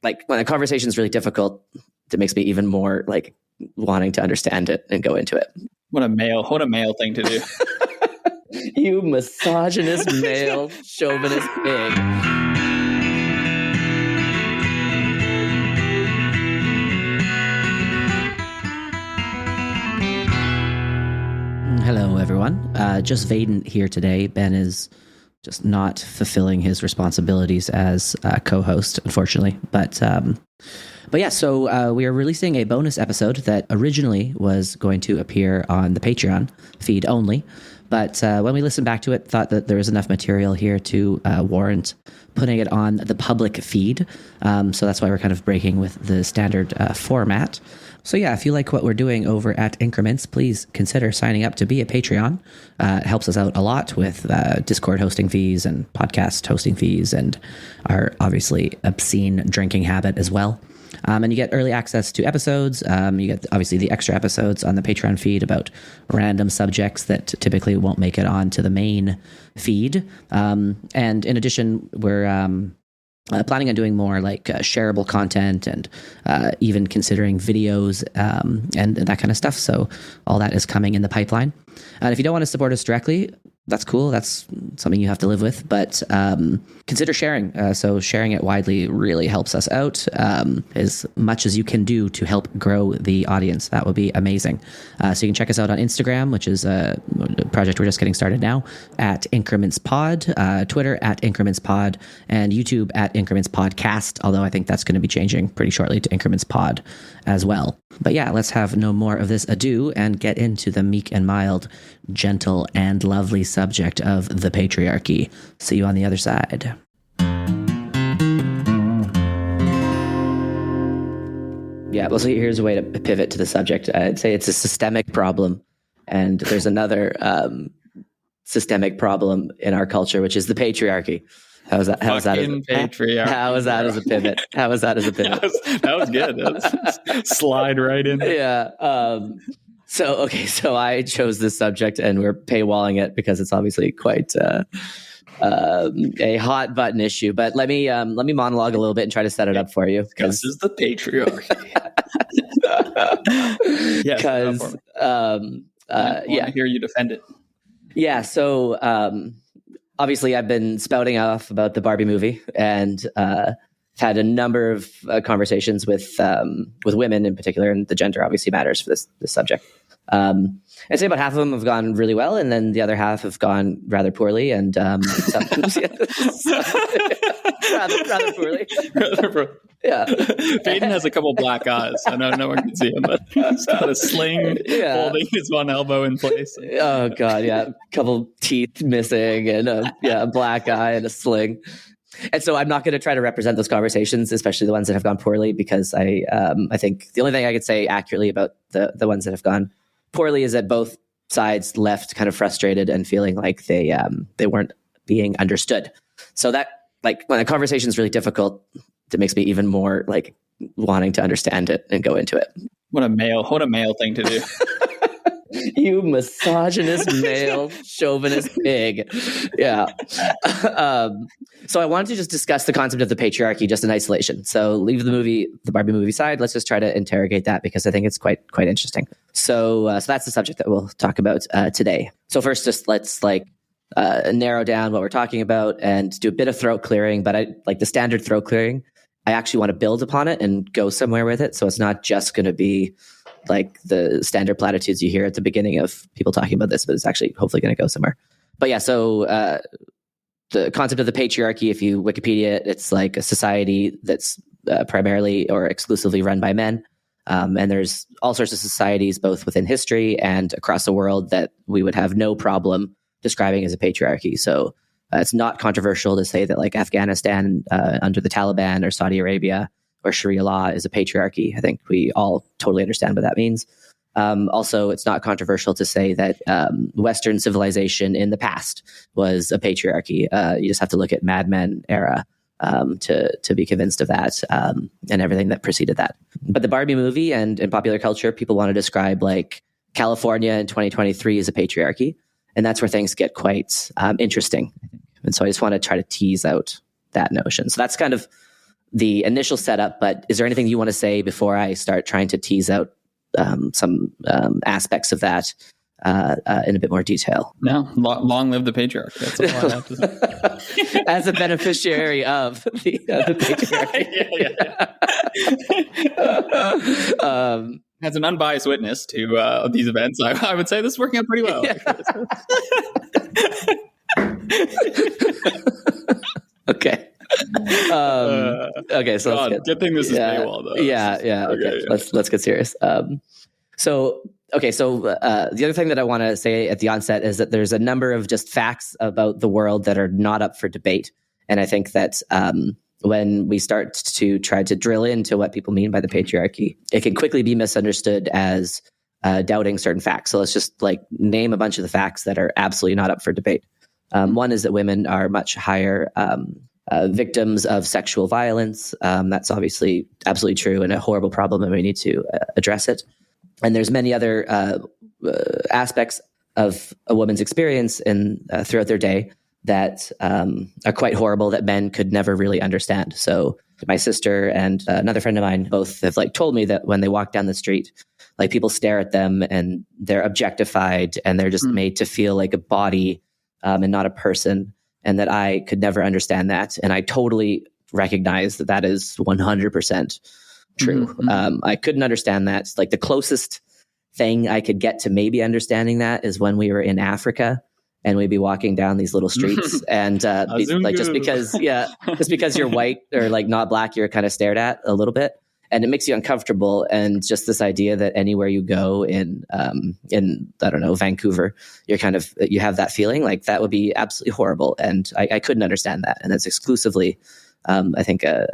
like when a conversation is really difficult, it makes me even more like wanting to understand it and go into it. What a male thing to do. You misogynist, male, chauvinist pig. Hello, everyone. Just Vaden here today. Ben is just not fulfilling his responsibilities as co-host, unfortunately. But yeah, so we are releasing a bonus episode that originally was going to appear on the Patreon feed only. But when we listened back to it, thought that there was enough material here to warrant putting it on the public feed. So that's why we're kind of breaking with the standard format. So yeah, if you like what we're doing over at Increments, please consider signing up to be a Patreon. It helps us out a lot with Discord hosting fees and podcast hosting fees and our obviously obscene drinking habit as well. And you get early access to episodes. You get obviously the extra episodes on the Patreon feed about random subjects that typically won't make it on to the main feed. And in addition, we're planning on doing more like shareable content and even considering videos and that kind of stuff. So all that is coming in the pipeline. And if you don't want to support us directly, that's cool. That's something you have to live with. But consider sharing. So sharing it widely really helps us out as much as you can do to help grow the audience. That would be amazing. So you can check us out on Instagram, which is a project we're just getting started now, at incrementspod, Twitter at incrementspod, and YouTube at incrementspodcast, although I think that's going to be changing pretty shortly to incrementspod as well. But yeah, let's have no more of this ado and get into the meek and mild, gentle and lovely subject of the patriarchy. See you on the other side. Yeah, well, so here's a way to pivot to the subject. I'd say it's a systemic problem, and there's another systemic problem in our culture, which is the patriarchy. How was that? How was that? Patriarchy. How was that as a pivot? How was that as a pivot? that was good. Slide right in. Yeah. So I chose this subject, and we're paywalling it because it's obviously quite a hot button issue. But let me monologue a little bit and try to set it up for you. This is the patriarchy. Because I hear you defend it. Yeah. So obviously, I've been spouting off about the Barbie movie, and had a number of conversations with women in particular, and the gender obviously matters for this subject. I'd say about half of them have gone really well, and then the other half have gone rather poorly, and sometimes rather poorly. Yeah, Vaden has a couple black eyes. I know no one can see him, but he's got a sling holding his one elbow in place. Oh God, yeah, a couple teeth missing, and a black eye and a sling. And so I'm not going to try to represent those conversations, especially the ones that have gone poorly, because I think the only thing I could say accurately about the ones that have gone poorly is that both sides left kind of frustrated and feeling like they weren't being understood. So that, like, when a conversation is really difficult, it makes me even more like wanting to understand it and go into it. What a male thing to do. You misogynist, male, chauvinist pig. Yeah. So I wanted to just discuss the concept of the patriarchy just in isolation. So leave the Barbie movie side. Let's just try to interrogate that, because I think it's quite interesting. So that's the subject that we'll talk about today. So first, just let's narrow down what we're talking about and do a bit of throat clearing. But I like the standard throat clearing. I actually want to build upon it and go somewhere with it. So it's not just going to be like the standard platitudes you hear at the beginning of people talking about this, but it's actually hopefully going to go somewhere. But yeah, so the concept of the patriarchy, if you Wikipedia it, it's like a society that's primarily or exclusively run by men. And there's all sorts of societies, both within history and across the world, that we would have no problem describing as a patriarchy. So it's not controversial to say that like Afghanistan under the Taliban or Saudi Arabia or Sharia law is a patriarchy. I think we all totally understand what that means. Also, it's not controversial to say that Western civilization in the past was a patriarchy. You just have to look at Mad Men era to be convinced of that and everything that preceded that. But the Barbie movie and in popular culture, people want to describe like California in 2023 as a patriarchy. And that's where things get quite interesting. And so I just want to try to tease out that notion. So that's kind of the initial setup, but is there anything you want to say before I start trying to tease out some aspects of that in a bit more detail? No, long live the patriarchy. That's all I have to say. As a beneficiary of the patriarchy. As an unbiased witness to these events, I would say this is working out pretty well. Okay. Okay, so God, good thing this is paywall, though. Okay. Let's get serious. So the other thing that I want to say at the onset is that there's a number of just facts about the world that are not up for debate, and I think that when we start to try to drill into what people mean by the patriarchy, it can quickly be misunderstood as doubting certain facts. So let's just name a bunch of the facts that are absolutely not up for debate. One is that women are much higher victims of sexual violence. That's obviously absolutely true and a horrible problem, and we need to address it. And there's many other aspects of a woman's experience throughout their day that are quite horrible that men could never really understand. So my sister and another friend of mine both have told me that when they walk down the street, people stare at them and they're objectified and they're just made to feel like a body and not a person. And that I could never understand that. And I totally recognize that is 100% true. I couldn't understand that. The closest thing I could get to maybe understanding that is when we were in Africa and we'd be walking down these little streets and just because you're white or not black, you're kind of stared at a little bit. And it makes you uncomfortable. And just this idea that anywhere you go in I don't know, Vancouver, you have that feeling that would be absolutely horrible. And I couldn't understand that. And that's exclusively, I think, a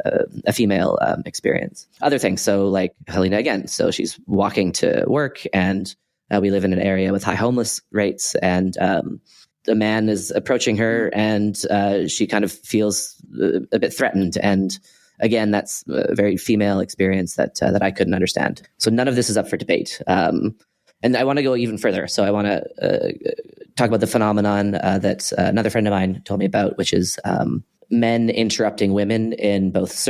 female experience. Other things. So Helena again, so she's walking to work and we live in an area with high homeless rates, and the man is approaching her and she kind of feels a bit threatened. And again, that's a very female experience that I couldn't understand. So none of this is up for debate. And I want to go even further. So I want to talk about the phenomenon that another friend of mine told me about, which is men interrupting women in both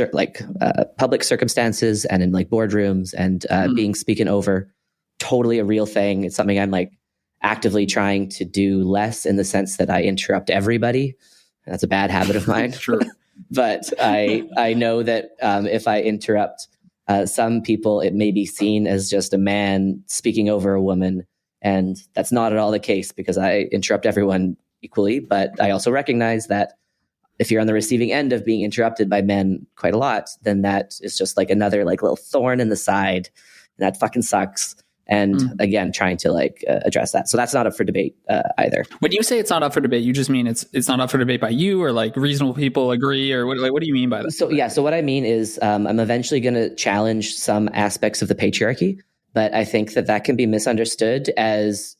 public circumstances and in boardrooms and being spoken over. Totally a real thing. It's something I'm actively trying to do less, in the sense that I interrupt everybody. That's a bad habit of mine. True. But I know that if I interrupt some people, it may be seen as just a man speaking over a woman. And that's not at all the case, because I interrupt everyone equally. But I also recognize that if you're on the receiving end of being interrupted by men quite a lot, then that is just another little thorn in the side. And that fucking sucks. And again, trying to address that. So that's not up for debate either. When you say it's not up for debate, you just mean it's not up for debate by you, or reasonable people agree, or what do you mean by that? So what I mean is I'm eventually going to challenge some aspects of the patriarchy, but I think that can be misunderstood as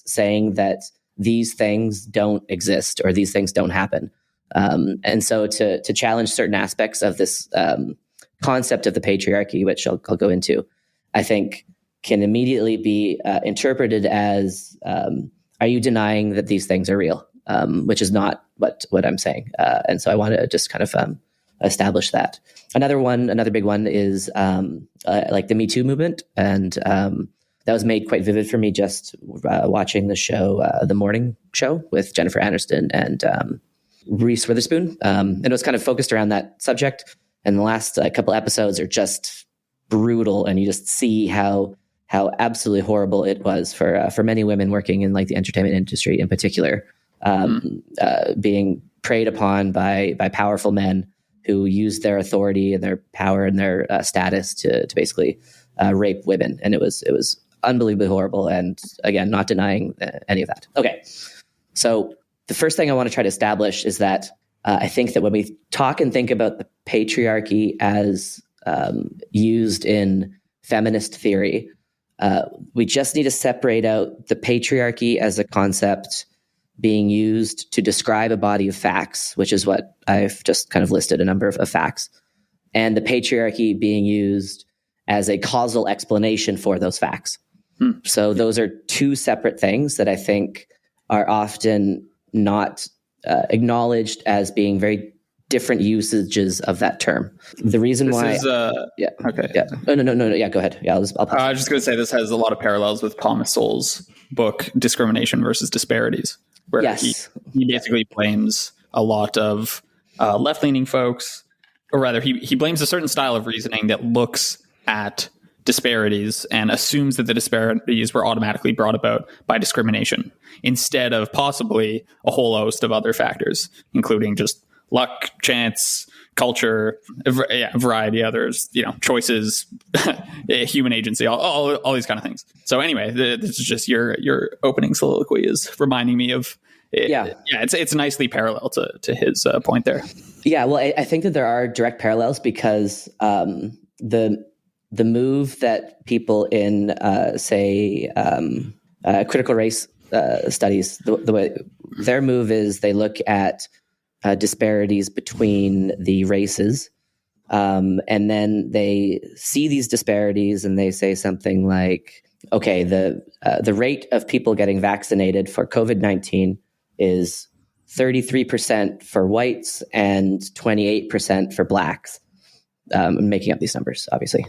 saying that these things don't exist or these things don't happen. And so to challenge certain aspects of this concept of the patriarchy, which I'll go into, I think can immediately be interpreted as, are you denying that these things are real? Which is not what I'm saying. And so I want to just kind of establish that. Another big one is the Me Too movement. And that was made quite vivid for me just watching the show, The Morning Show with Jennifer Aniston and Reese Witherspoon. And it was kind of focused around that subject. And the last couple episodes are just brutal. And you just see how absolutely horrible it was for many women working in the entertainment industry in particular, being preyed upon by powerful men who used their authority and their power and their status to basically rape women. And it was unbelievably horrible. And again, not denying any of that. Okay. So the first thing I want to try to establish is that I think that when we talk and think about the patriarchy as used in feminist theory, we just need to separate out the patriarchy as a concept being used to describe a body of facts, which is what I've just kind of listed a number of facts, and the patriarchy being used as a causal explanation for those facts. So those are two separate things that I think are often not acknowledged as being very different usages of that term. The reason this why, is, okay, yeah, no, yeah, go ahead. Yeah, I was just going to say this has a lot of parallels with Thomas Sowell's book Discrimination versus Disparities, where he basically blames a lot of left-leaning folks, or rather, he blames a certain style of reasoning that looks at disparities and assumes that the disparities were automatically brought about by discrimination, instead of possibly a whole host of other factors, including just luck, chance, culture, a variety of others, choices, human agency, all these kind of things. So anyway, this is just your opening soliloquy is reminding me of it's nicely parallel to his point there. Yeah, well, I think that there are direct parallels because the move that people in say critical race studies, the way their move is, they look at disparities between the races, and then they see these disparities and they say something like, okay, the rate of people getting vaccinated for COVID-19 is 33% for whites and 28% for blacks. I'm making up these numbers, obviously,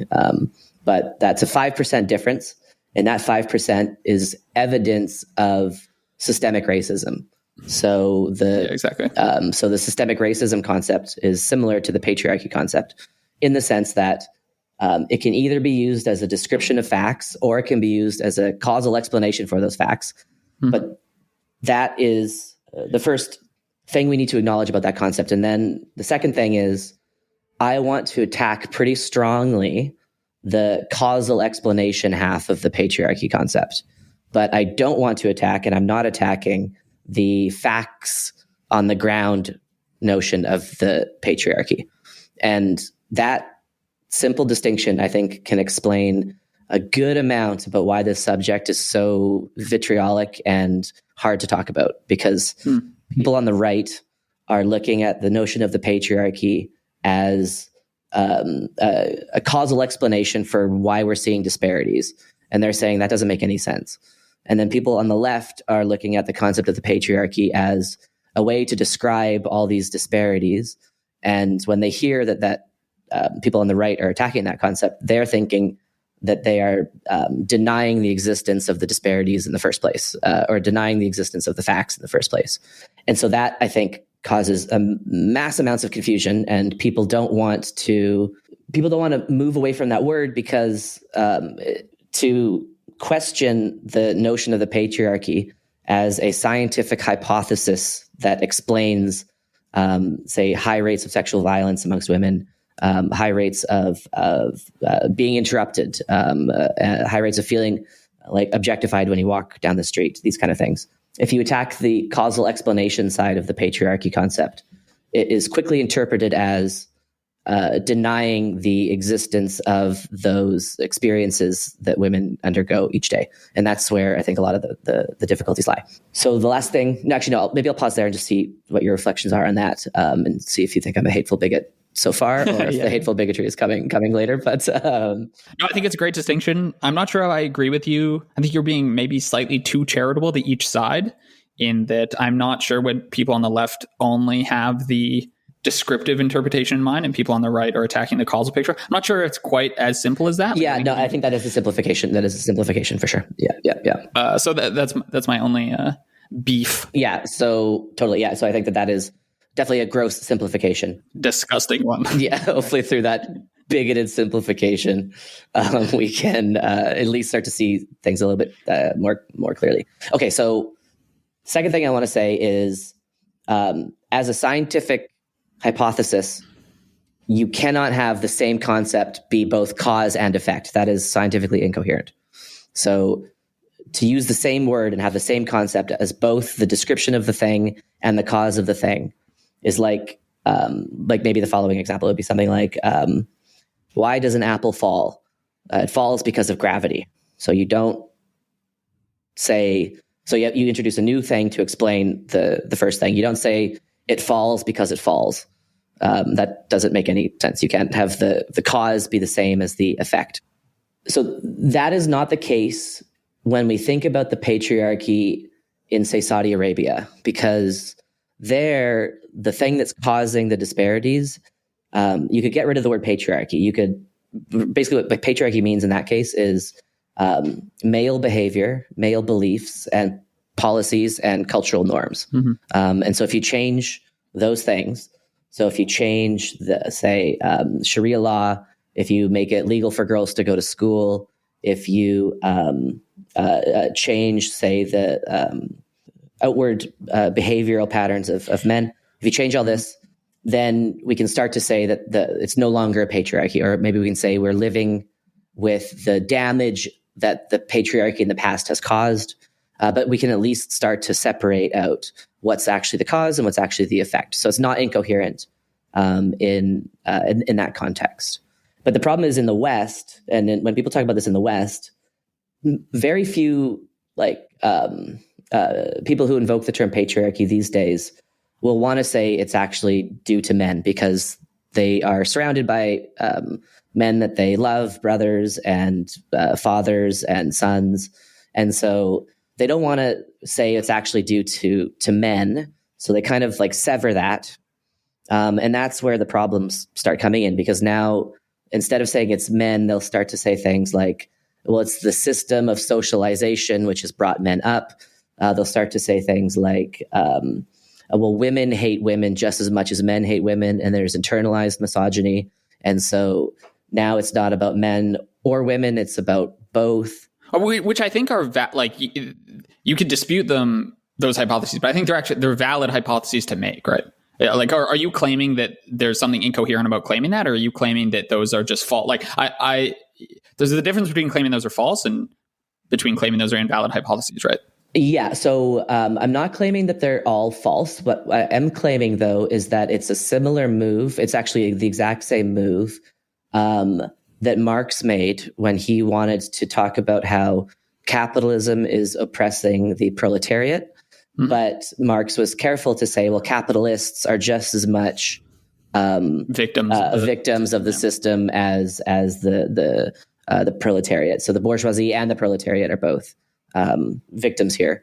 but that's a 5% difference, and that 5% is evidence of systemic racism. So exactly. So the systemic racism concept is similar to the patriarchy concept in the sense that it can either be used as a description of facts or it can be used as a causal explanation for those facts. Mm-hmm. But that is the first thing we need to acknowledge about that concept. And then the second thing is, I want to attack pretty strongly the causal explanation half of the patriarchy concept. But I don't want to attack, and I'm not attacking, the facts on the ground notion of the patriarchy. And that simple distinction, I think, can explain a good amount about why this subject is so vitriolic and hard to talk about, because people on the right are looking at the notion of the patriarchy as a causal explanation for why we're seeing disparities. And they're saying that doesn't make any sense. And then people on the left are looking at the concept of the patriarchy as a way to describe all these disparities. And when they hear that people on the right are attacking that concept, they're thinking that they are denying the existence of the disparities in the first place, or denying the existence of the facts in the first place. And so that, I think, causes mass amounts of confusion, and people don't want to move away from that word, because to question the notion of the patriarchy as a scientific hypothesis that explains, say, high rates of sexual violence amongst women, high rates of being interrupted, high rates of feeling like objectified when you walk down the street, these kind of things. If you attack the causal explanation side of the patriarchy concept, it is quickly interpreted as denying the existence of those experiences that women undergo each day. And that's where I think a lot of the difficulties lie. So the last thing, maybe I'll pause there and just see what your reflections are on that, and see if you think I'm a hateful bigot so far, or if the hateful bigotry is coming later. But no, I think it's a great distinction. I'm not sure I agree with you. I think you're being maybe slightly too charitable to each side, in that I'm not sure when people on the left only have the descriptive interpretation in mind and people on the right are attacking the causal picture. I'm not sure it's quite as simple as that. Yeah, I think that is a simplification. That is a simplification for sure. Yeah. So that's my only beef. Yeah. So totally. Yeah. So I think that is definitely a gross simplification. Disgusting one. Yeah. Hopefully through that bigoted simplification, we can at least start to see things a little bit more clearly. Okay. So second thing I want to say is, as a scientific hypothesis, you cannot have the same concept be both cause and effect. That is scientifically incoherent. So to use the same word and have the same concept as both the description of the thing and the cause of the thing is like maybe the following example would be something like, why does an apple fall? It falls because of gravity. So you don't say, so you introduce a new thing to explain the first thing. You don't say it falls because it falls. That doesn't make any sense. You can't have the cause be the same as the effect. So that is not the case when we think about the patriarchy in, say, Saudi Arabia, because the thing that's causing the disparities, you could get rid of the word patriarchy. You could basically what patriarchy means in that case is male behavior, male beliefs, and policies and cultural norms. And so if you change those things, so if you change the, say, Sharia law, if you make it legal for girls to go to school, if you change, say, the outward behavioral patterns of men, if you change all this, then we can start to say that it's no longer a patriarchy, or maybe we can say we're living with the damage that the patriarchy in the past has caused, but we can at least start to separate out what's actually the cause and what's actually the effect. So it's not incoherent in that context. But the problem is in the West, and when people talk about this in the West, very few people who invoke the term patriarchy these days will want to say it's actually due to men, because they are surrounded by men that they love, brothers and fathers and sons. And so they don't want to say it's actually due to men. So they kind of like sever that. And that's where the problems start coming in, because now instead of saying it's men, they'll start to say things like, well, it's the system of socialization which has brought men up. They'll start to say things like, well, women hate women just as much as men hate women, and there's internalized misogyny. And so now it's not about men or women, it's about both. Which I think are you could dispute those hypotheses, but I think they're valid hypotheses to make, right? Like, are you claiming that there's something incoherent about claiming that, or are you claiming that those are just false? Like, there's a difference between claiming those are false and between claiming those are invalid hypotheses, right? Yeah. So I'm not claiming that they're all false. What I am claiming, though, is that it's a similar move. It's actually the exact same move that Marx made when he wanted to talk about how capitalism is oppressing the proletariat. Mm-hmm. But Marx was careful to say, well, capitalists are just as much victims of the system as the proletariat. So the bourgeoisie and the proletariat are both victims here.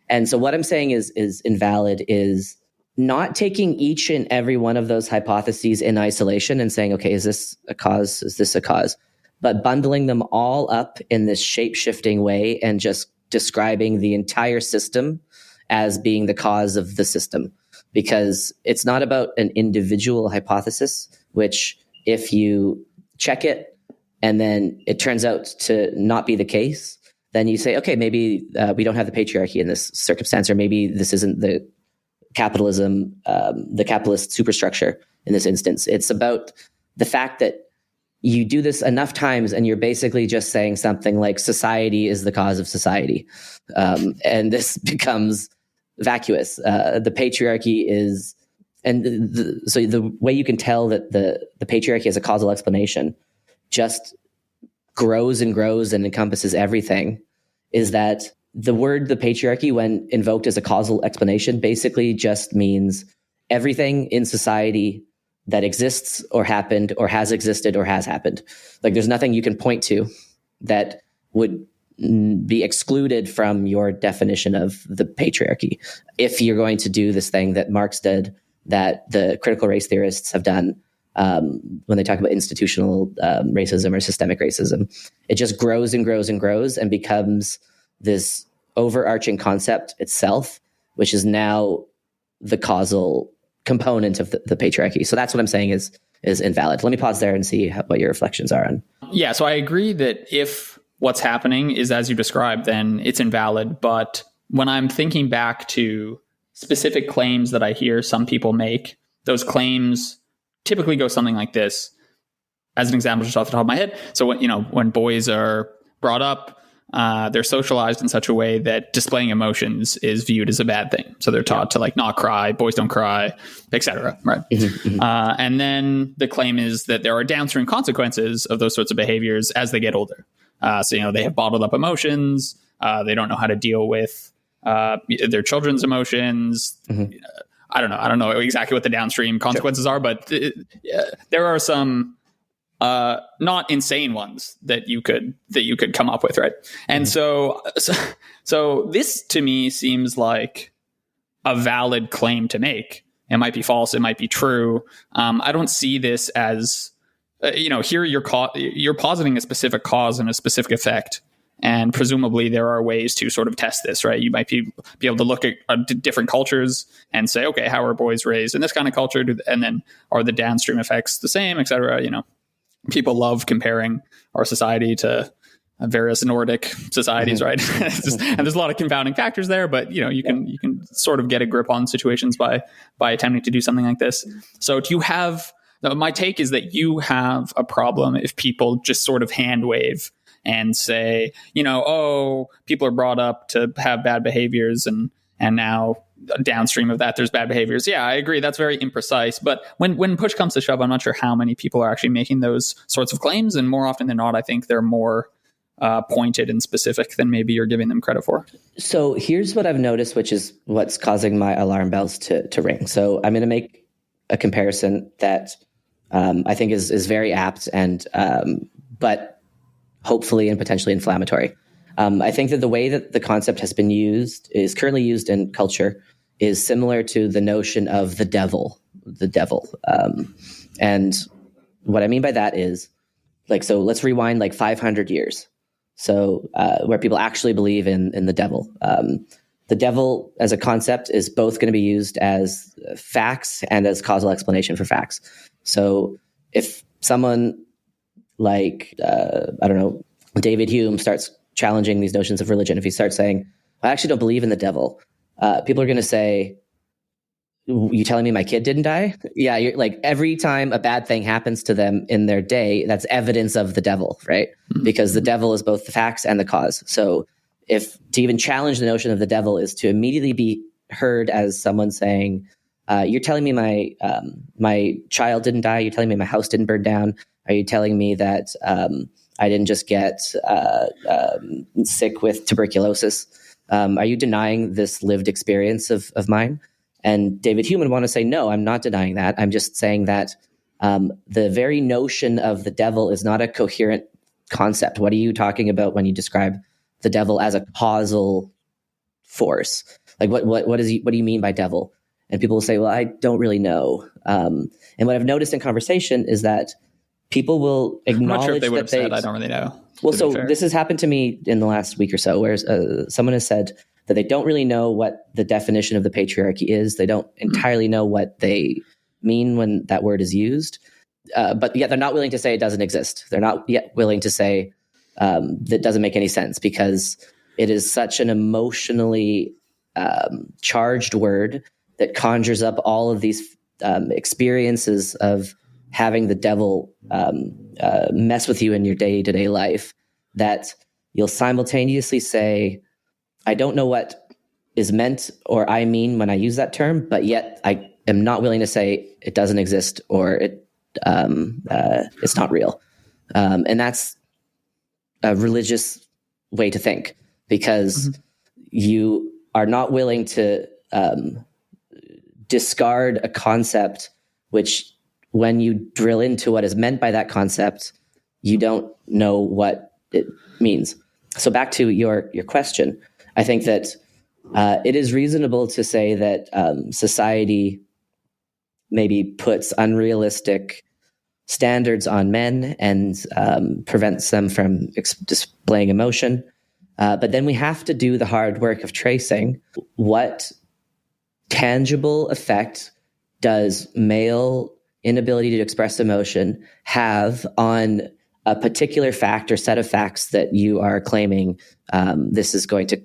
And so what I'm saying is invalid is not taking each and every one of those hypotheses in isolation and saying, okay, is this a cause? Is this a cause? But bundling them all up in this shape-shifting way and just describing the entire system as being the cause of the system. Because it's not about an individual hypothesis, which if you check it and then it turns out to not be the case, then you say, okay, maybe we don't have the patriarchy in this circumstance, or maybe this isn't the capitalism, the capitalist superstructure in this instance. It's about the fact that you do this enough times and you're basically just saying something like society is the cause of society. And this becomes vacuous. The patriarchy is, and so the way you can tell that the patriarchy has a causal explanation just grows and grows and encompasses everything, is that the word the patriarchy, when invoked as a causal explanation, basically just means everything in society that exists or happened or has existed or has happened. Like there's nothing you can point to that would be excluded from your definition of the patriarchy. If you're going to do this thing that Marx did, that the critical race theorists have done, when they talk about institutional racism or systemic racism, it just grows and grows and grows and becomes this overarching concept itself, which is now the causal component of the patriarchy. So that's what I'm saying is invalid. Let me pause there and see what your reflections are on. Yeah, so I agree that if what's happening is as you described, then it's invalid. But when I'm thinking back to specific claims that I hear some people make, those claims typically go something like this. As an example, just off the top of my head. So when boys are brought up, they're socialized in such a way that displaying emotions is viewed as a bad thing. So they're taught to not cry, boys don't cry, etc. Right? Mm-hmm. And then the claim is that there are downstream consequences of those sorts of behaviors as they get older. So they have bottled up emotions. They don't know how to deal with their children's emotions. Mm-hmm. I don't know exactly what the downstream consequences are, but there are some not insane ones that you could come up with, right? And so this to me seems like a valid claim to make. It might be false. It might be true. I don't see this as, here you're positing a specific cause and a specific effect. And presumably there are ways to sort of test this, right? You might be able to look at different cultures and say, okay, how are boys raised in this kind of culture? And then are the downstream effects the same, et cetera? People love comparing our society to various Nordic societies, right? And there's a lot of confounding factors there, but you can sort of get a grip on situations by attempting to do something like this. So my take is that you have a problem if people just sort of hand wave and say, people are brought up to have bad behaviors and now downstream of that, there's bad behaviors. Yeah, I agree. That's very imprecise. But when push comes to shove, I'm not sure how many people are actually making those sorts of claims. And more often than not, I think they're more pointed and specific than maybe you're giving them credit for. So here's what I've noticed, which is what's causing my alarm bells to ring. So I'm going to make a comparison that I think is very apt and but hopefully and potentially inflammatory. I think that the way that the concept has been is currently used in culture is similar to the notion of the devil. And what I mean by that is so let's rewind 500 years. So where people actually believe in the devil. The devil as a concept is both going to be used as facts and as causal explanation for facts. So if someone David Hume starts challenging these notions of religion, if he starts saying, I actually don't believe in the devil, people are going to say, you telling me my kid didn't die? Yeah, you're every time a bad thing happens to them in their day, that's evidence of the devil, right? Mm-hmm. Because the devil is both the facts and the cause. So if to even challenge the notion of the devil is to immediately be heard as someone saying, you're telling me my child didn't die? You're telling me my house didn't burn down? Are you telling me that I didn't just get sick with tuberculosis? Are you denying this lived experience of mine? And David Hume would want to say, no, I'm not denying that. I'm just saying that the very notion of the devil is not a coherent concept. What are you talking about when you describe the devil as a causal force? What do you mean by devil? And people will say, well, I don't really know. And what I've noticed in conversation is that people will acknowledge I'm not sure if they would that have said, I don't really know. Well, so this has happened to me in the last week or so, where someone has said that they don't really know what the definition of the patriarchy is. They don't entirely know what they mean when that word is used. But yet they're not willing to say it doesn't exist. They're not yet willing to say that doesn't make any sense because it is such an emotionally charged word that conjures up all of these experiences of having the devil mess with you in your day-to-day life, that you'll simultaneously say, I don't know what is meant or I mean when I use that term, but yet I am not willing to say it doesn't exist or it's not real. And that's a religious way to think because you are not willing to discard a concept which, when you drill into what is meant by that concept, you don't know what it means. So back to your question, I think that it is reasonable to say that society maybe puts unrealistic standards on men and prevents them from displaying emotion. But then we have to do the hard work of tracing what tangible effect does male inability to express emotion have on a particular fact or set of facts that you are claiming this is going to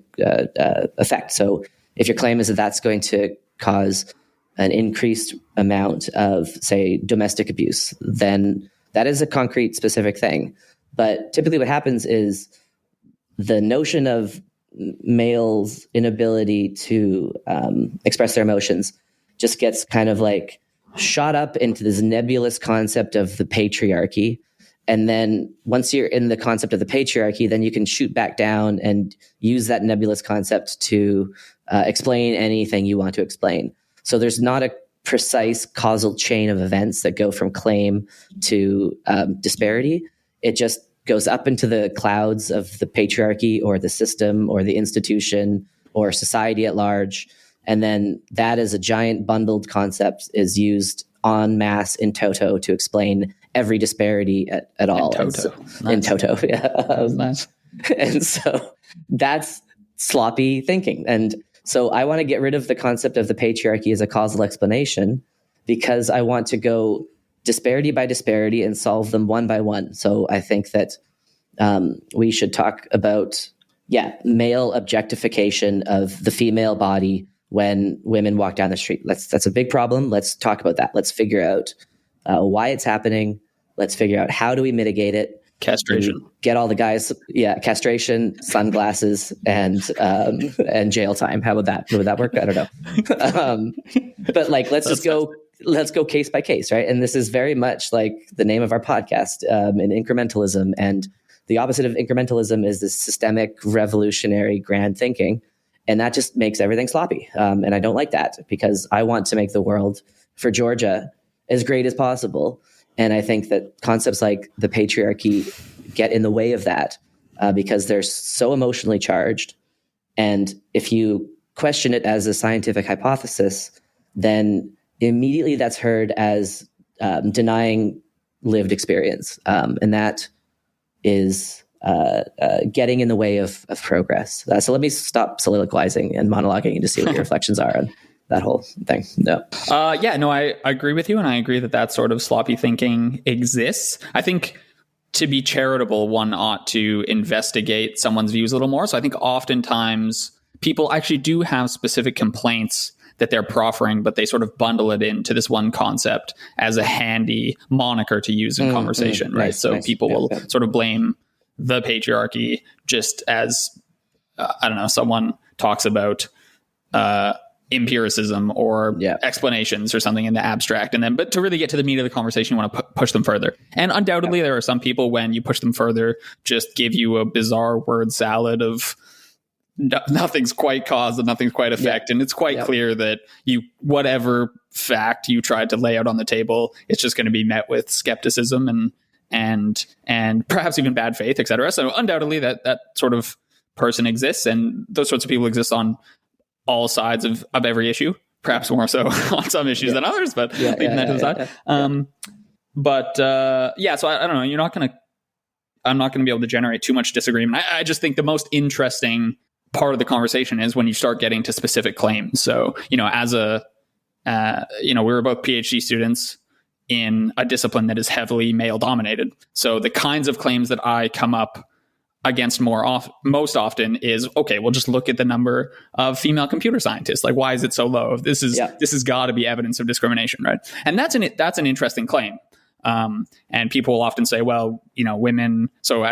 affect. So if your claim is that that's going to cause an increased amount of, say, domestic abuse, then that is a concrete, specific thing. But typically what happens is the notion of males' inability to express their emotions just gets kind of shot up into this nebulous concept of the patriarchy. And then once you're in the concept of the patriarchy, then you can shoot back down and use that nebulous concept to explain anything you want to explain. So there's not a precise causal chain of events that go from claim to disparity. It just goes up into the clouds of the patriarchy or the system or the institution or society at large. And then that as a giant bundled concept is used en masse in toto to explain every disparity at all. In toto. Yeah. Nice. And so that's sloppy thinking. And so I want to get rid of the concept of the patriarchy as a causal explanation, because I want to go disparity by disparity and solve them one by one. So I think that we should talk about, male objectification of the female body when women walk down the street. That's a big problem. Let's talk about that. Let's figure out why it's happening. Let's figure out how do we mitigate it. Castration. Get all the guys. Yeah, castration, sunglasses, and jail time. How would that? Would that work? I don't know. But like, let's go case by case, right? And this is very much like the name of our podcast, in incrementalism. And the opposite of incrementalism is this systemic, revolutionary, grand thinking. And that just makes everything sloppy. And I don't like that, because I want to make the world for Georgia as great as possible. And I think that concepts like the patriarchy get in the way of that, because they're so emotionally charged. And if you question it as a scientific hypothesis, then immediately that's heard as denying lived experience. And that is getting in the way of progress. So let me stop soliloquizing and monologuing and to see what your reflections are on that whole thing. No. I agree with you. And I agree that sort of sloppy thinking exists. I think to be charitable, one ought to investigate someone's views a little more. So I think oftentimes people actually do have specific complaints that they're proffering, but they sort of bundle it into this one concept as a handy moniker to use in conversation, right? Nice, so nice. People will sort of blame the patriarchy just as, someone talks about empiricism or explanations or something in the abstract. And then, but to really get to the meat of the conversation, you want to push them further. And undoubtedly, there are some people, when you push them further, just give you a bizarre word salad of nothing's quite cause and nothing's quite effect. And it's quite clear that whatever fact you tried to lay out on the table, it's just going to be met with skepticism and perhaps even bad faith, et cetera. So undoubtedly that sort of person exists, and those sorts of people exist on all sides of every issue, perhaps more so on some issues than others, but leaving that to the side. So I don't know, I'm not going to be able to generate too much disagreement. I just think the most interesting part of the conversation is when you start getting to specific claims. So, we were both PhD students in a discipline that is heavily male dominated. So the kinds of claims that I come up against most often is, okay, we'll just look at the number of female computer scientists. Like, why is it so low? This has got to be evidence of discrimination, right? And that's an interesting claim. And people will often say, well, women. So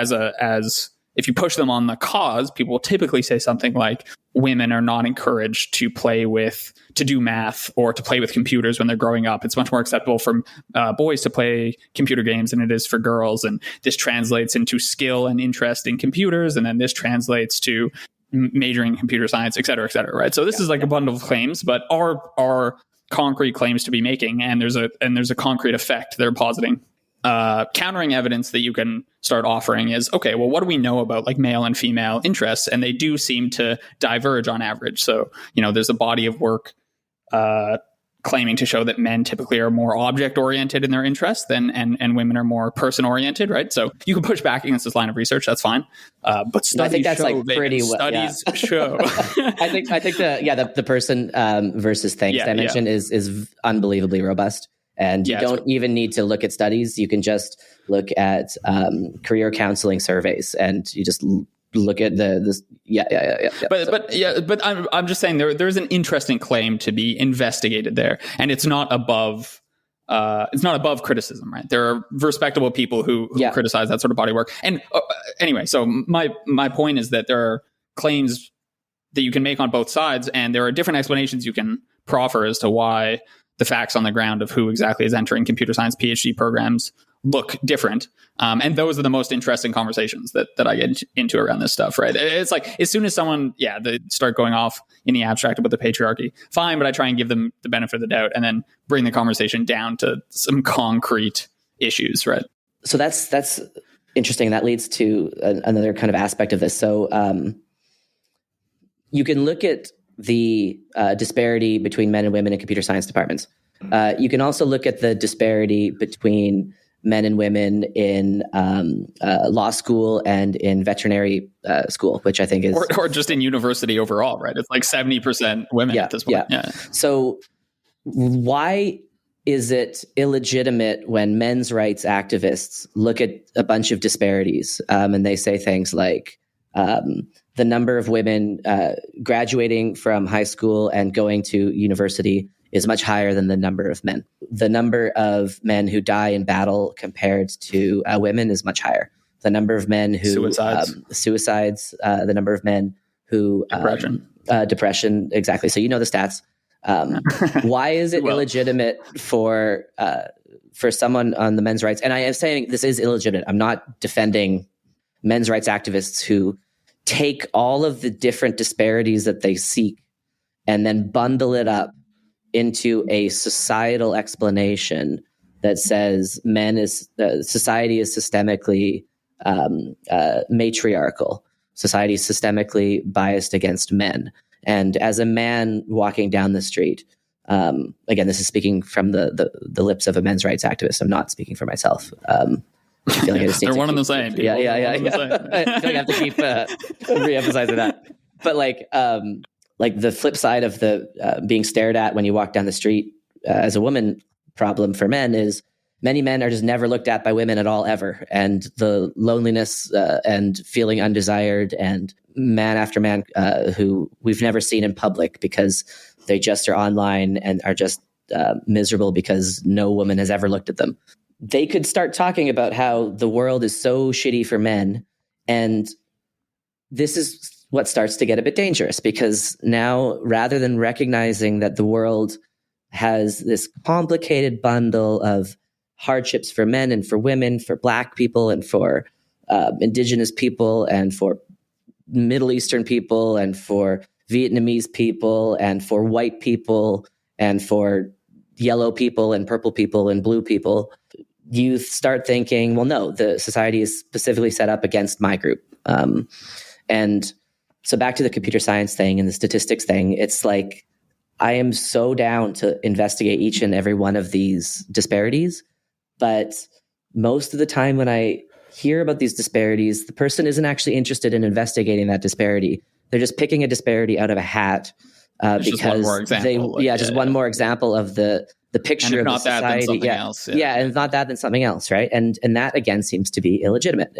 if you push them on the cause, people will typically say something like, women are not encouraged to do math or to play with computers when they're growing up. It's much more acceptable for boys to play computer games than it is for girls. And this translates into skill and interest in computers. And then this translates to majoring in computer science, et cetera, right? So this is like a bundle of claims, but are concrete claims to be making. And there's a concrete effect they're positing. Countering evidence that you can start offering is, okay, well, what do we know about like male and female interests? And they do seem to diverge on average. So, there's a body of work claiming to show that men typically are more object oriented in their interests and women are more person oriented, right? So you can push back against this line of research. That's fine. But studies I think that's show, like pretty well. Studies show. I think the person versus things dimension is unbelievably robust. And you don't even need to look at studies. You can just look at career counseling surveys, and you just look at this. But I'm just saying there's an interesting claim to be investigated there, and it's not above criticism, right? There are respectable people who criticize that sort of body work. And anyway, so my point is that there are claims that you can make on both sides, and there are different explanations you can proffer as to why the facts on the ground of who exactly is entering computer science PhD programs look different. And those are the most interesting conversations that I get into around this stuff, right? It's like, as soon as someone, they start going off in the abstract about the patriarchy, fine, but I try and give them the benefit of the doubt and then bring the conversation down to some concrete issues, right? So that's interesting. That leads to another kind of aspect of this. So you can look at the disparity between men and women in computer science departments. You can also look at the disparity between men and women in law school and in veterinary school, which I think is... Or just in university overall, right? It's like 70% women at this point. Yeah. So why is it illegitimate when men's rights activists look at a bunch of disparities and they say things like the number of women graduating from high school and going to university is much higher than the number of men. The number of men who die in battle compared to women is much higher. The number of men who suicides, the number of men who depression, exactly. So you know the stats. Why is it illegitimate for someone on the men's rights? And I am saying this is illegitimate. I'm not defending men's rights activists who take all of the different disparities that they seek and then bundle it up into a societal explanation that says society is systemically matriarchal. Society is systemically biased against men. And as a man walking down the street, again, this is speaking from the lips of a men's rights activist. I'm not speaking for myself. I feel like they're one and the same. Yeah. I feel like I have to keep re-emphasizing that. But like the flip side of the being stared at when you walk down the street as a woman problem for men is many men are just never looked at by women at all ever. And the loneliness and feeling undesired and man after man who we've never seen in public because they just are online and are just miserable because no woman has ever looked at them. They could start talking about how the world is so shitty for men. And this is what starts to get a bit dangerous because now rather than recognizing that the world has this complicated bundle of hardships for men and for women, for Black people and for indigenous people and for Middle Eastern people and for Vietnamese people and for white people and for yellow people and purple people and blue people, you start thinking, well, no, the society is specifically set up against my group. And so back to the computer science thing and the statistics thing, it's like, I am so down to investigate each and every one of these disparities. But most of the time when I hear about these disparities, the person isn't actually interested in investigating that disparity. They're just picking a disparity out of a hat because just one more example of the picture of the society. And if not that, then something else, right? And that again seems to be illegitimate.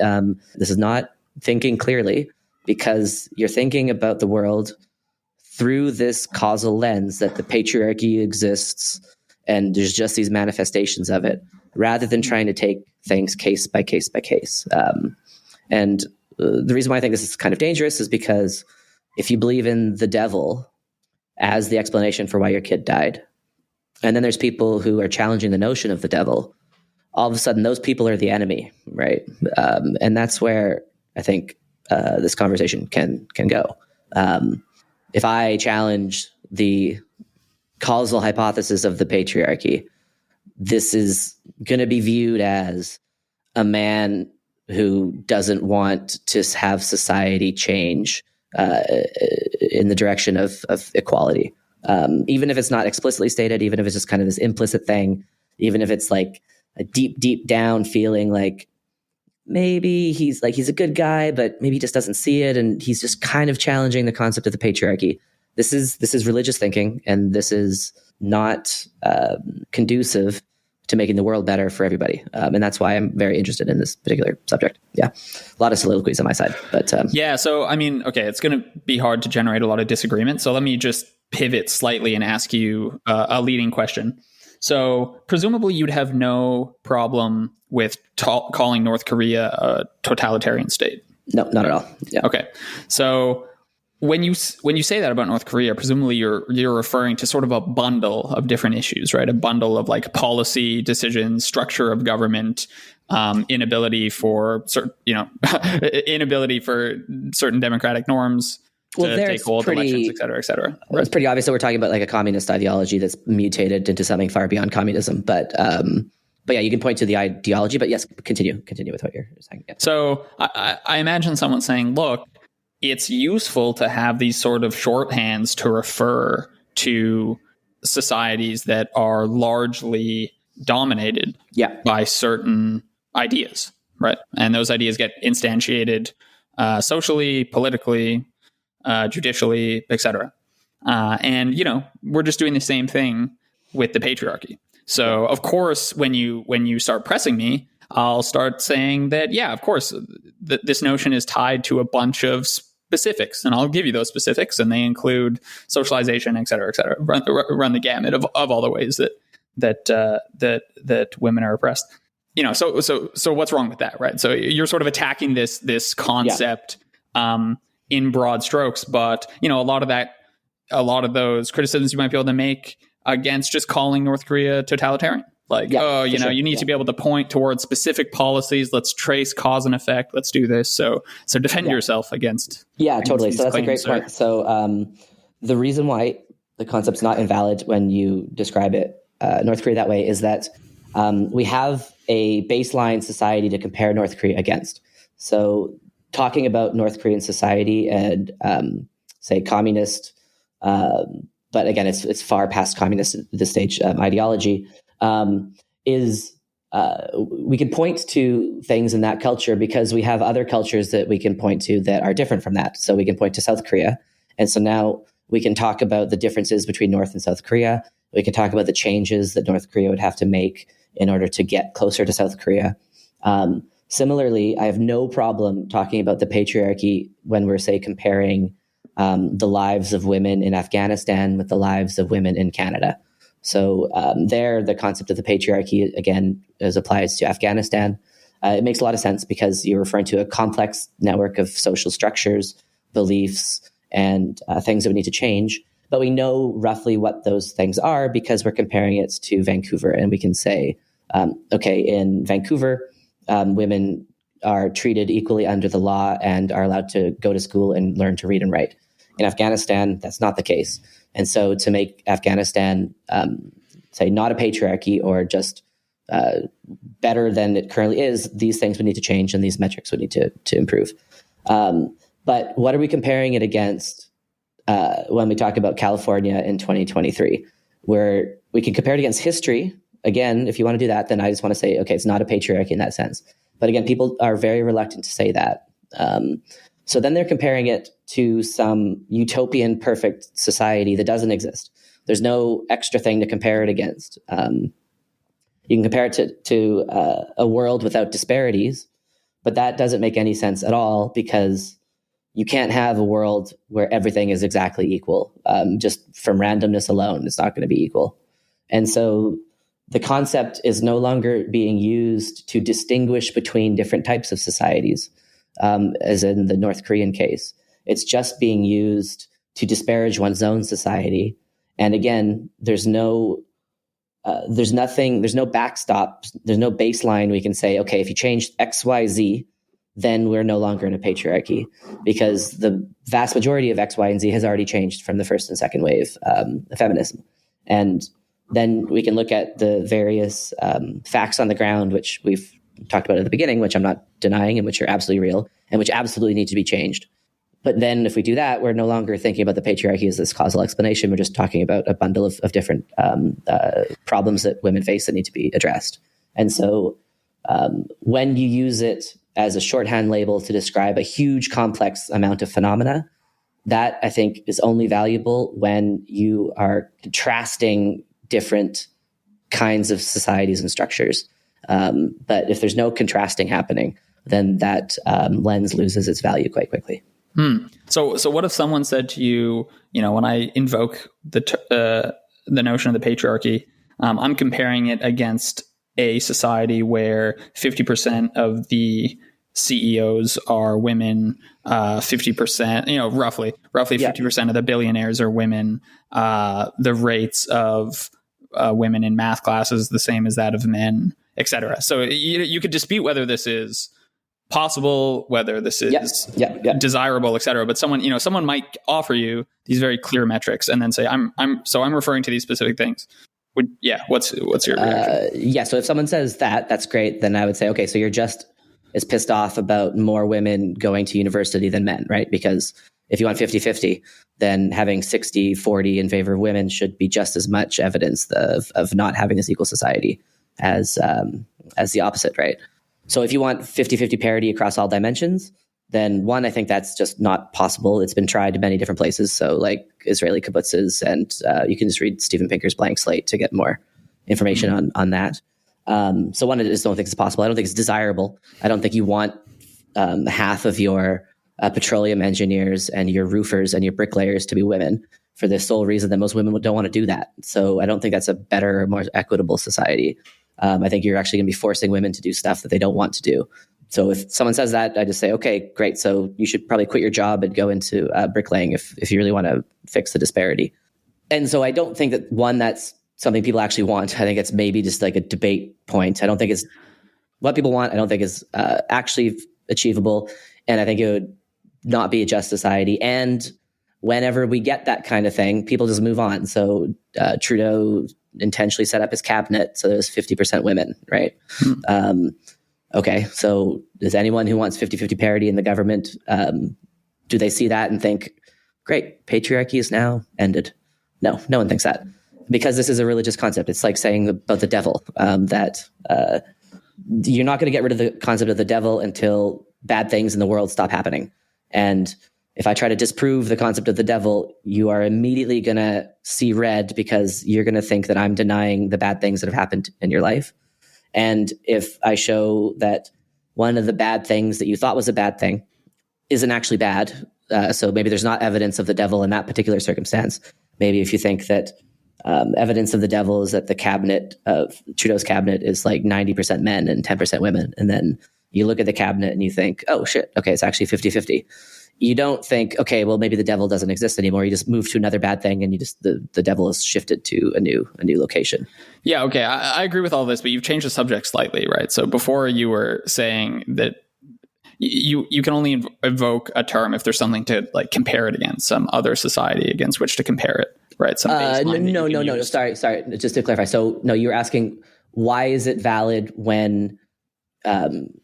This is not thinking clearly because you're thinking about the world through this causal lens that the patriarchy exists and there's just these manifestations of it, rather than trying to take things case by case by case. And the reason why I think this is kind of dangerous is because if you believe in the devil as the explanation for why your kid died, and then there's people who are challenging the notion of the devil, all of a sudden those people are the enemy, right? And that's where I think this conversation can go. If I challenge the causal hypothesis of the patriarchy, this is going to be viewed as a man who doesn't want to have society change in the direction of equality. Even if it's not explicitly stated, even if it's just kind of this implicit thing, even if it's like a deep down feeling like maybe he's a good guy, but maybe he just doesn't see it. And he's just kind of challenging the concept of the patriarchy. This is religious thinking, and this is not conducive to making the world better for everybody. And that's why I'm very interested in this particular subject. Yeah. A lot of soliloquies on my side, but so, I mean, okay, it's going to be hard to generate a lot of disagreement. So let me just pivot slightly and ask you a leading question. So presumably you'd have no problem with calling North Korea a totalitarian state. No, not at all. Yeah. Okay. So when you say that about North Korea, presumably you're referring to sort of a bundle of different issues, right? A bundle of like policy decisions, structure of government, inability for certain democratic norms to take hold, elections, et cetera, et cetera. Well, it's pretty obvious that we're talking about like a communist ideology that's mutated into something far beyond communism. But yeah, you can point to the ideology. But yes, continue with what you're saying. Yeah. So I imagine someone saying, "Look, it's useful to have these sort of shorthands to refer to societies that are largely dominated by certain ideas, right? And those ideas get instantiated socially, politically, judicially, etc. And we're just doing the same thing with the patriarchy. So of course, when you start pressing me, I'll start saying that, yeah, of course, this notion is tied to a bunch of specifics, and I'll give you those specifics, and they include socialization, et cetera, run the gamut of all the ways that women are oppressed. So what's wrong with that, right? So you're sort of attacking this concept in broad strokes, but a lot of those criticisms you might be able to make against just calling North Korea totalitarian. Like, you need to be able to point towards specific policies. Let's trace cause and effect. Let's do this. So defend yourself against. Yeah, totally. So that's a great point. So the reason why the concept's not invalid when you describe it, North Korea that way, is that we have a baseline society to compare North Korea against. So talking about North Korean society and say communist, but again, it's far past communist at this stage ideology. We can point to things in that culture because we have other cultures that we can point to that are different from that. So we can point to South Korea. And so now we can talk about the differences between North and South Korea. We can talk about the changes that North Korea would have to make in order to get closer to South Korea. Similarly, I have no problem talking about the patriarchy when we're, say, comparing the lives of women in Afghanistan with the lives of women in Canada. So there, the concept of the patriarchy, again, as applies to Afghanistan, it makes a lot of sense because you're referring to a complex network of social structures, beliefs, and things that we need to change. But we know roughly what those things are because we're comparing it to Vancouver. And we can say, okay, in Vancouver, women are treated equally under the law and are allowed to go to school and learn to read and write. In Afghanistan, that's not the case. And so to make Afghanistan, say, not a patriarchy or just better than it currently is, these things would need to change and these metrics would need to improve. But what are we comparing it against when we talk about California in 2023? Where we can compare it against history. Again, if you want to do that, then I just want to say, okay, it's not a patriarchy in that sense. But again, people are very reluctant to say that. So then they're comparing it to some utopian perfect society that doesn't exist. There's no extra thing to compare it against. You can compare it to a world without disparities, but that doesn't make any sense at all because you can't have a world where everything is exactly equal. Just from randomness alone, it's not going to be equal. And so the concept is no longer being used to distinguish between different types of societies. As in the North Korean case. It's just being used to disparage one's own society. And again, there's no backstop, there's no baseline we can say, okay, if you change X, Y, Z, then we're no longer in a patriarchy because the vast majority of X, Y, and Z has already changed from the first and second wave of feminism. And then we can look at the various facts on the ground, which we've talked about at the beginning, which I'm not denying and which are absolutely real and which absolutely need to be changed. But then if we do that, we're no longer thinking about the patriarchy as this causal explanation. We're just talking about a bundle of different problems that women face that need to be addressed. And so when you use it as a shorthand label to describe a huge complex amount of phenomena, that I think is only valuable when you are contrasting different kinds of societies and structures. But if there's no contrasting happening, then that lens loses its value quite quickly. So what if someone said to you, when I invoke the notion of the patriarchy, I'm comparing it against a society where 50% of the CEOs are women, 50%, roughly 50% of the billionaires are women. The rates of women in math classes the same as that of men, etc. So you could dispute whether this is possible, whether this is desirable, etc. But someone might offer you these very clear metrics and then say, I'm referring to these specific things. What's your reaction? So if someone says that, that's great. Then I would say, okay, so you're just is pissed off about more women going to university than men, right? Because if you want 50-50, then having 60-40 in favor of women should be just as much evidence of not having this equal society as the opposite, right? So if you want 50-50 parity across all dimensions, then one, I think that's just not possible. It's been tried in many different places. So like Israeli kibbutzes, and you can just read Steven Pinker's Blank Slate to get more information on that. So one, I just don't think it's possible. I don't think it's desirable. I don't think you want half of your petroleum engineers and your roofers and your bricklayers to be women for the sole reason that most women don't want to do that. So I don't think that's a better or more equitable society. I think you're actually going to be forcing women to do stuff that they don't want to do. So if someone says that, I just say, okay, great. So you should probably quit your job and go into bricklaying if you really want to fix the disparity. And so I don't think that, one, that's something people actually want. I think it's maybe just like a debate point. I don't think it's what people want. I don't think it's actually achievable. And I think it would not be a just society. And whenever we get that kind of thing, people just move on. So Trudeau intentionally set up his cabinet so there's 50% women, right? Okay, so does anyone who wants 50-50 parity in the government, do they see that and think, great, patriarchy is now ended? No, no one thinks that, because this is a religious concept. It's like saying about the devil, that you're not going to get rid of the concept of the devil until bad things in the world stop happening. And if I try to disprove the concept of the devil, you are immediately going to see red, because you're going to think that I'm denying the bad things that have happened in your life. And if I show that one of the bad things that you thought was a bad thing isn't actually bad, so maybe there's not evidence of the devil in that particular circumstance. Maybe if you think that evidence of the devil is that the cabinet of Trudeau's cabinet is like 90% men and 10% women, and then you look at the cabinet and you think, oh shit, okay, it's actually 50-50. You don't think, okay, well, maybe the devil doesn't exist anymore. You just move to another bad thing, and you just the devil is shifted to a new location. Yeah, okay, I agree with all this, but you've changed the subject slightly, right? So before you were saying that you can only invoke a term if there's something to like compare it against, some other society against which to compare it, right? Some no. Sorry. Just to clarify. So no, you were asking, why is it valid when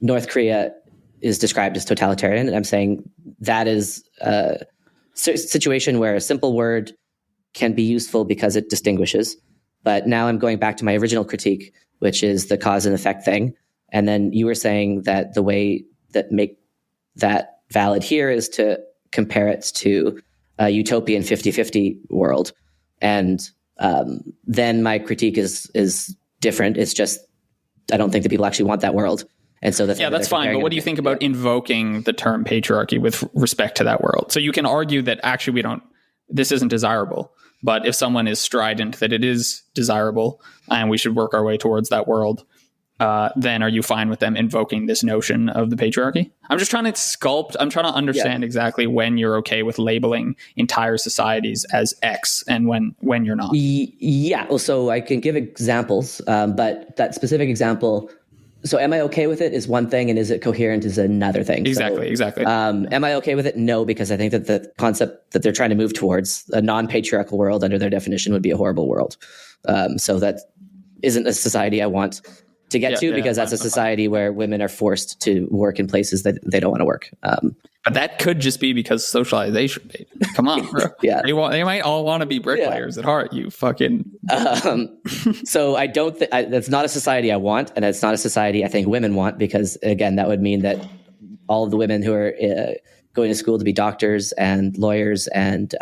North Korea is described as totalitarian? And I'm saying that is a situation where a simple word can be useful because it distinguishes. But now I'm going back to my original critique, which is the cause and effect thing. And then you were saying that the way that make that valid here is to compare it to a utopian 50-50 world. And then my critique is different. It's just, I don't think that people actually want that world. And so that's fine. But what do you think about invoking the term patriarchy with respect to that world? So you can argue that actually this isn't desirable. But if someone is strident that it is desirable and we should work our way towards that world, then are you fine with them invoking this notion of the patriarchy? I'm just trying to understand exactly when you're okay with labeling entire societies as X and when you're not. Yeah. Well, so I can give examples, but that specific example, so am I okay with it is one thing, and is it coherent is another thing. Exactly. Am I okay with it? No, because I think that the concept that they're trying to move towards, a non-patriarchal world under their definition, would be a horrible world. So that isn't a society I want to get to, because that's a society where women are forced to work in places that they don't want to work. But that could just be because socialization. Come on, bro. Yeah, they might all want to be bricklayers at heart. You fucking. So I don't think that's not a society I want, and it's not a society I think women want, because again, that would mean that all of the women who are going to school to be doctors and lawyers and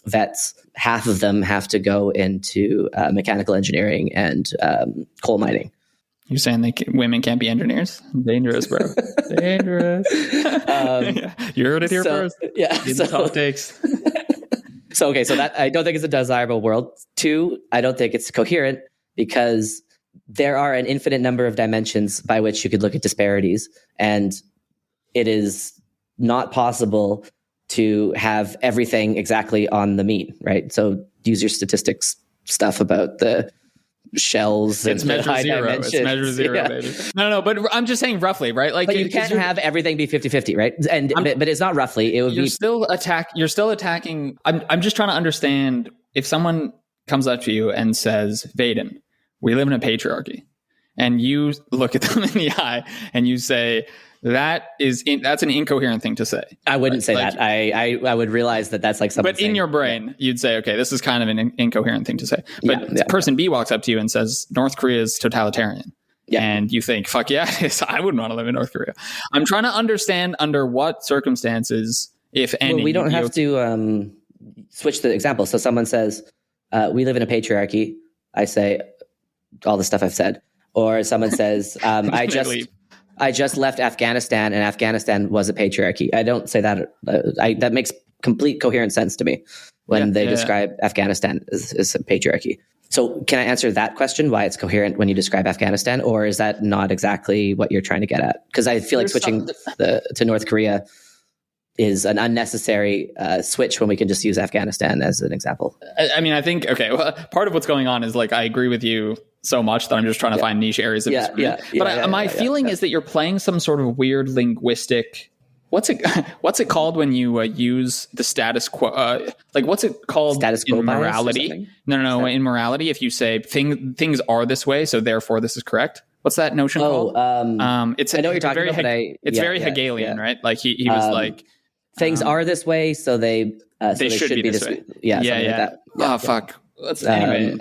vets, half of them have to go into mechanical engineering and coal mining. You're saying women can't be engineers? Dangerous, bro. Dangerous. You heard it here first. Yeah. That's all it takes. So that I don't think it's a desirable world. 2, I don't think it's coherent, because there are an infinite number of dimensions by which you could look at disparities, and it is not possible to have everything exactly on the mean, right? So use your statistics stuff about the shells and measure zero. Dimensions. It's measure zero, baby. No, but I'm just saying roughly, right? Like, but you can't have everything be 50-50, right? And but it's not roughly. It would You're still attacking. I'm just trying to understand, if someone comes up to you and says, Vaden, we live in a patriarchy, and you look at them in the eye and you say, that's an incoherent thing to say. I wouldn't say that. I would realize that that's like something. But in your brain, you'd say, okay, this is kind of an incoherent thing to say. But person B walks up to you and says, North Korea is totalitarian. Yeah. And you think, fuck yeah, it is. I wouldn't want to live in North Korea. I'm trying to understand under what circumstances, if any. Well, we don't have to switch the example. So someone says, we live in a patriarchy. I say all the stuff I've said. Or someone says, I just left Afghanistan and Afghanistan was a patriarchy. I don't say that. That makes complete coherent sense to me when they describe Afghanistan as a patriarchy. So can I answer that question, why it's coherent when you describe Afghanistan, or is that not exactly what you're trying to get at? Because I feel like switching to North Korea is an unnecessary switch when we can just use Afghanistan as an example. I mean, I think, okay, well, part of what's going on is like, I agree with you so much that I'm just trying to find niche areas of disagreement. But my feeling is that you're playing some sort of weird linguistic... What's it called when you use the status quo? Like, what's it called status quo in morality? No. In morality, if you say things are this way, so therefore this is correct. What's that notion called? I know what you're talking about. It's very Hegelian, right? Like he was like, things are this way, so they should be this way. Fuck. Anyway.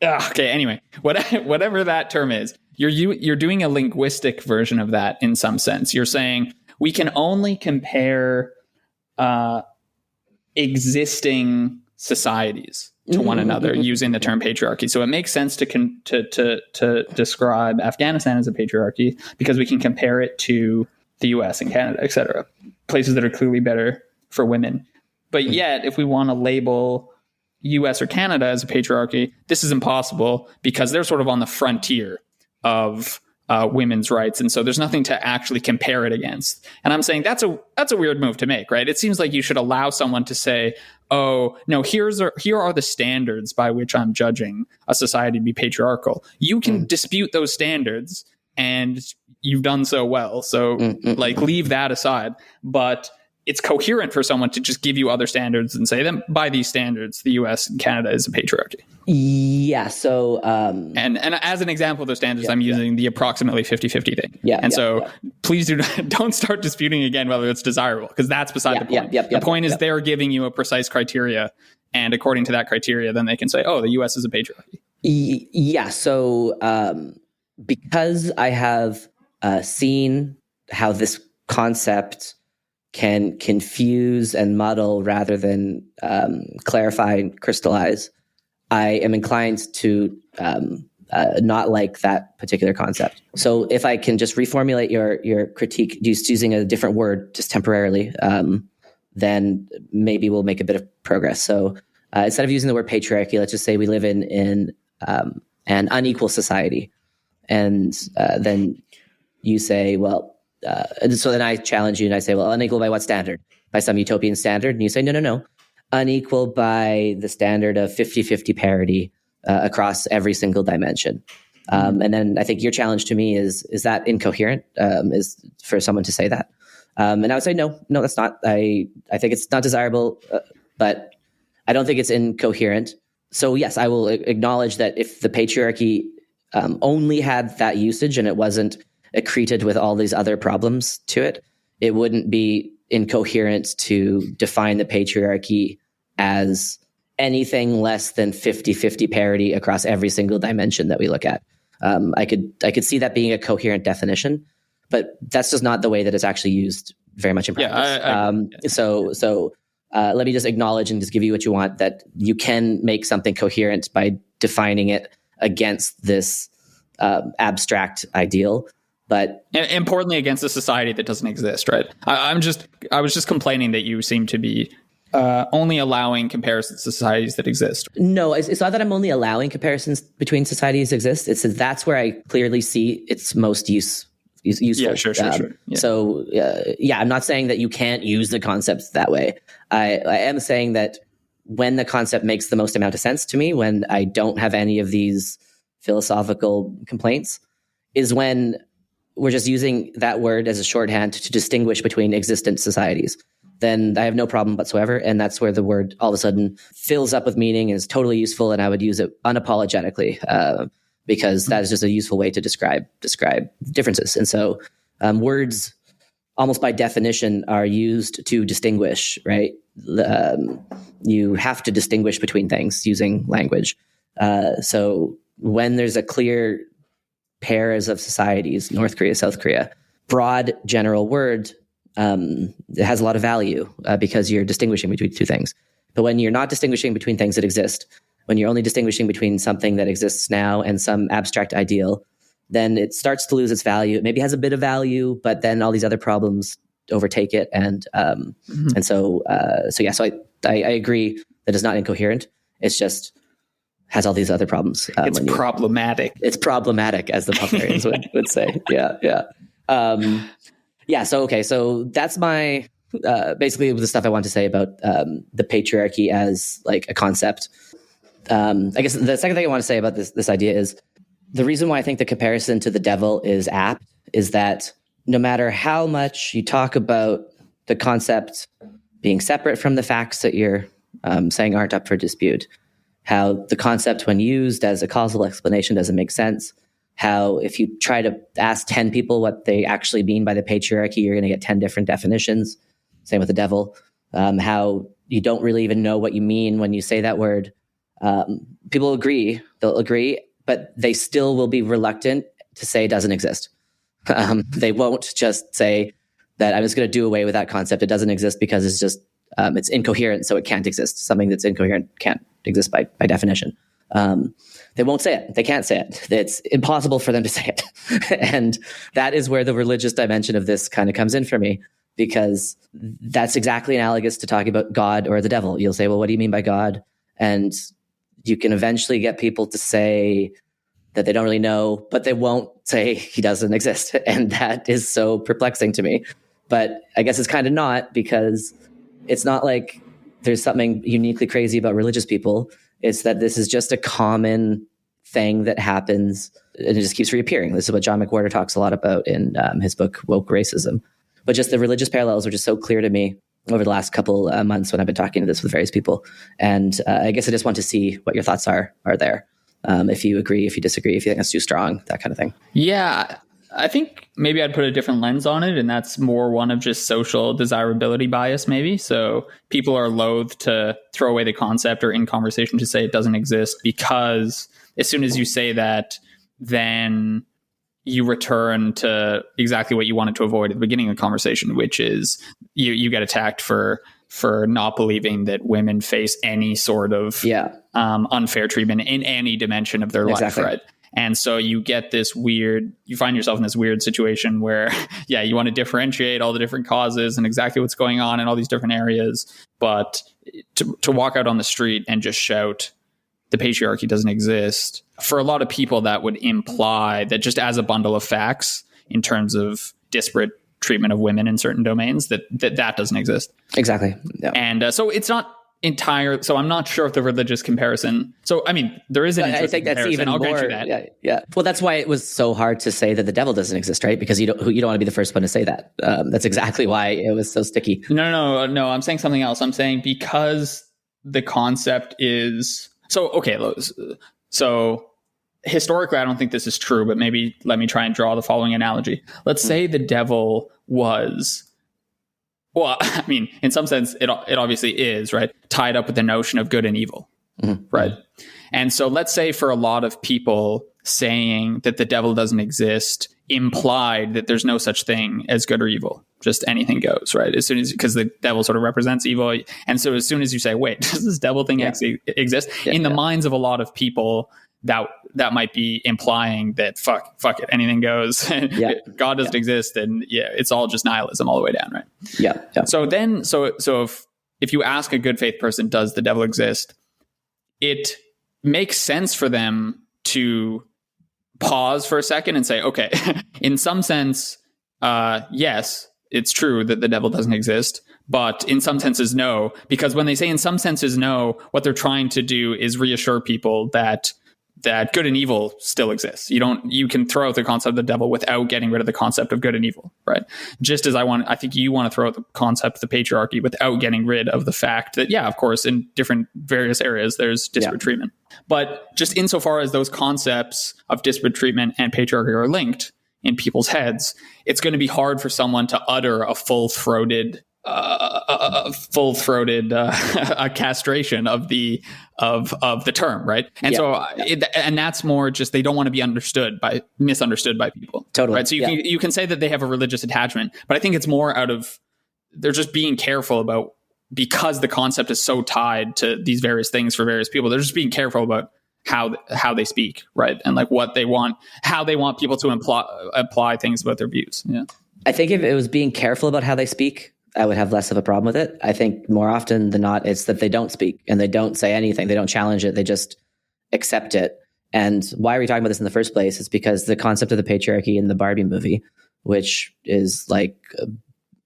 Okay. Anyway, whatever that term is, you're doing a linguistic version of that in some sense. You're saying we can only compare existing societies to one another using the term patriarchy. So it makes sense to describe Afghanistan as a patriarchy because we can compare it to the US and Canada, et cetera, places that are clearly better for women. But yet, if we want to label US or Canada as a patriarchy, this is impossible because they're sort of on the frontier of women's rights. And so there's nothing to actually compare it against. And I'm saying that's a weird move to make, right? It seems like you should allow someone to say, oh, no, here are the standards by which I'm judging a society to be patriarchal. You can dispute those standards and you've done so well. So leave that aside. But it's coherent for someone to just give you other standards and say that by these standards, the US and Canada is a patriarchy. Yeah. So, and as an example of those standards, I'm using the approximately 50-50 thing. Please don't start disputing again whether it's desirable, because that's beside the point. The point is they're giving you a precise criteria, and according to that criteria, then they can say, oh, the US is a patriarchy. Yeah. So, because I have seen how this concept can confuse and muddle rather than clarify and crystallize, I am inclined to not like that particular concept. So if I can just reformulate your critique just using a different word just temporarily, then maybe we'll make a bit of progress. So instead of using the word patriarchy, let's just say we live in an unequal society. And then you say, well, so then I challenge you and I say, well, unequal by what standard? By some utopian standard? And you say, no. Unequal by the standard of 50-50 parity across every single dimension. And then I think your challenge to me is that incoherent, is for someone to say that. And I would say, no, that's not. I think it's not desirable, but I don't think it's incoherent. So yes, I will acknowledge that if the patriarchy only had that usage and it wasn't accreted with all these other problems to it, it wouldn't be incoherent to define the patriarchy as anything less than 50-50 parity across every single dimension that we look at. I could see that being a coherent definition, but that's just not the way that it's actually used very much in practice. So let me just acknowledge and just give you what you want, that you can make something coherent by defining it against this abstract ideal. But importantly, against a society that doesn't exist, right? I was just complaining that you seem to be only allowing comparisons to societies that exist. No, it's not that I'm only allowing comparisons between societies that exist. It's that's where I clearly see its most useful. Yeah, sure. Yeah. So, I'm not saying that you can't use the concepts that way. I am saying that when the concept makes the most amount of sense to me, when I don't have any of these philosophical complaints, is when we're just using that word as a shorthand to distinguish between existent societies. Then I have no problem whatsoever. And that's where the word all of a sudden fills up with meaning and is totally useful. And I would use it unapologetically because that is just a useful way to describe differences. And so Words, almost by definition, are used to distinguish, right? You have to distinguish between things using language. So when there's a clear pairs of societies, North Korea, South Korea, broad general word it has a lot of value because you're distinguishing between two things. But when you're not distinguishing between things that exist, when you're only distinguishing between something that exists now and some abstract ideal, then it starts to lose its value. It maybe has a bit of value, but then all these other problems overtake it. And so I agree that it's not incoherent. It's just has all these other problems. It's problematic. It's problematic, as the Buffarians would say. So that's my basically the stuff I want to say about the patriarchy as like a concept. I guess the second thing I want to say about this idea is the reason why I think the comparison to the devil is apt is that no matter how much you talk about the concept being separate from the facts that you're saying aren't up for dispute, how the concept when used as a causal explanation doesn't make sense, how if you try to ask 10 people what they actually mean by the patriarchy, you're going to get 10 different definitions. Same with the devil. How you don't really even know what you mean when you say that word. People agree, they'll agree, but they still will be reluctant to say it doesn't exist. They won't just say that I'm just going to do away with that concept. It doesn't exist because it's just, it's incoherent, so it can't exist. Something that's incoherent can't exist by definition. They won't say it. They can't say it. It's impossible for them to say it. And that is where the religious dimension of this kind of comes in for me, because that's exactly analogous to talking about God or the devil. You'll say, well, what do you mean by God? And you can eventually get people to say that they don't really know, but they won't say he doesn't exist. And that is so perplexing to me. But I guess it's kind of not, because it's not like there's something uniquely crazy about religious people. It's that this is just a common thing that happens, and it just keeps reappearing. This is what John McWhorter talks a lot about in his book, Woke Racism. But just the religious parallels are just so clear to me over the last couple months when I've been talking to this with various people. And I guess I just want to see what your thoughts are there. If you agree, if you disagree, if you think it's too strong, that kind of thing. Yeah, I think maybe I'd put a different lens on it, and that's more one of just social desirability bias, maybe. So people are loath to throw away the concept or in conversation to say it doesn't exist, because as soon as you say that, then you return to exactly what you wanted to avoid at the beginning of the conversation, which is you get attacked for not believing that women face any sort of unfair treatment in any dimension of their life, right? And so you get this you find yourself in this weird situation where, you want to differentiate all the different causes and exactly what's going on in all these different areas. But to walk out on the street and just shout, the patriarchy doesn't exist, for a lot of people, that would imply that just as a bundle of facts in terms of disparate treatment of women in certain domains, that doesn't exist. Exactly. Yeah. And so it's not entire. So I'm not sure if the religious comparison. So I mean, there is an interesting comparison. I think that's even I'll more. Grant you that. Yeah. Well, that's why it was so hard to say that the devil doesn't exist, right? Because you don't want to be the first one to say that. That's exactly why it was so sticky. No. I'm saying something else. I'm saying because the concept is so okay. So historically, I don't think this is true, but maybe let me try and draw the following analogy. Let's say the devil was. Well, I mean, in some sense, it obviously is, right? Tied up with the notion of good and evil, right? And so let's say for a lot of people, saying that the devil doesn't exist implied that there's no such thing as good or evil. Just anything goes, right? As soon as, because the devil sort of represents evil. And so as soon as you say, wait, does this devil thing actually exist? In the minds of a lot of people, that might be implying that fuck it, anything goes. God doesn't exist, and it's all just nihilism all the way down, right? Yeah. So if you ask a good faith person, does the devil exist? It makes sense for them to pause for a second and say, okay, in some sense, yes, it's true that the devil doesn't exist, but in some senses, no, because when they say in some senses no, what they're trying to do is reassure people that good and evil still exists. You can throw out the concept of the devil without getting rid of the concept of good and evil, right? Just as I think you want to throw out the concept of the patriarchy without getting rid of the fact that, of course, in different various areas, there's disparate treatment. But just insofar as those concepts of disparate treatment and patriarchy are linked, in people's heads, it's going to be hard for someone to utter a full-throated castration of the term, right? And and that's more just they don't want to be misunderstood by people. Totally. Right. So you can say that they have a religious attachment, but I think it's more out of they're just being careful about, because the concept is so tied to these various things for various people. They're just being careful about how they speak, right? And like what they want, how they want people to apply things about their views. Yeah. I think if it was being careful about how they speak, I would have less of a problem with it. I think more often than not, it's that they don't speak and they don't say anything. They don't challenge it. They just accept it. And why are we talking about this in the first place? It's because the concept of the patriarchy in the Barbie movie, which is like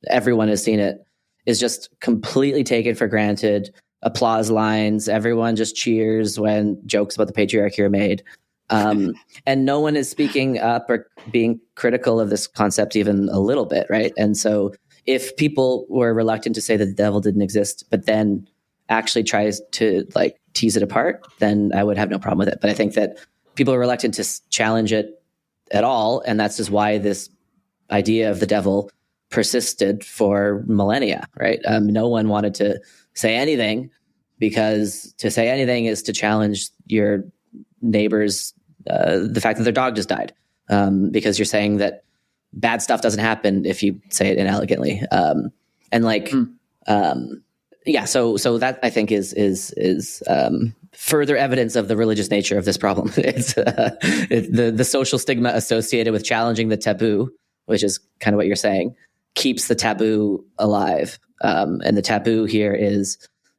everyone has seen it, is just completely taken for granted. Applause lines. Everyone just cheers when jokes about the patriarchy are made. And no one is speaking up or being critical of this concept even a little bit, right? And so if people were reluctant to say that the devil didn't exist, but then actually tries to like tease it apart, then I would have no problem with it. But I think that people are reluctant to challenge it at all. And that's just why this idea of the devil persisted for millennia, right? No one wanted to say anything, because to say anything is to challenge your neighbors, the fact that their dog just died, because you're saying that bad stuff doesn't happen if you say it inelegantly. So that I think is further evidence of the religious nature of this problem. It's the social stigma associated with challenging the taboo, which is kind of what you're saying, keeps the taboo alive. And the taboo here is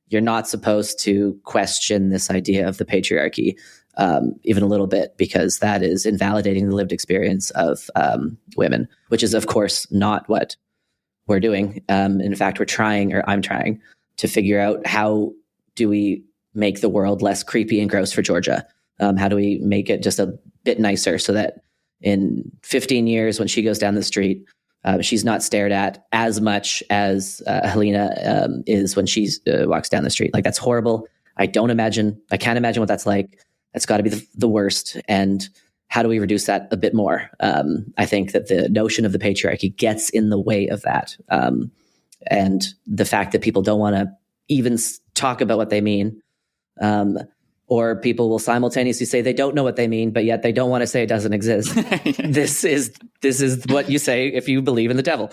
you're not supposed to question this idea of the patriarchy even a little bit, because that is invalidating the lived experience of women, which is, of course, not what we're doing. In fact, I'm trying to figure out, how do we make the world less creepy and gross for Georgia? How do we make it just a bit nicer so that in 15 years, when she goes down the street, she's not stared at as much as Helena is when she walks down the street. Like, that's horrible. I can't imagine what that's like. That's got to be the worst. And how do we reduce that a bit more? I think that the notion of the patriarchy gets in the way of that. And the fact that people don't want to even talk about what they mean, or people will simultaneously say they don't know what they mean, but yet they don't want to say it doesn't exist. This is what you say if you believe in the devil.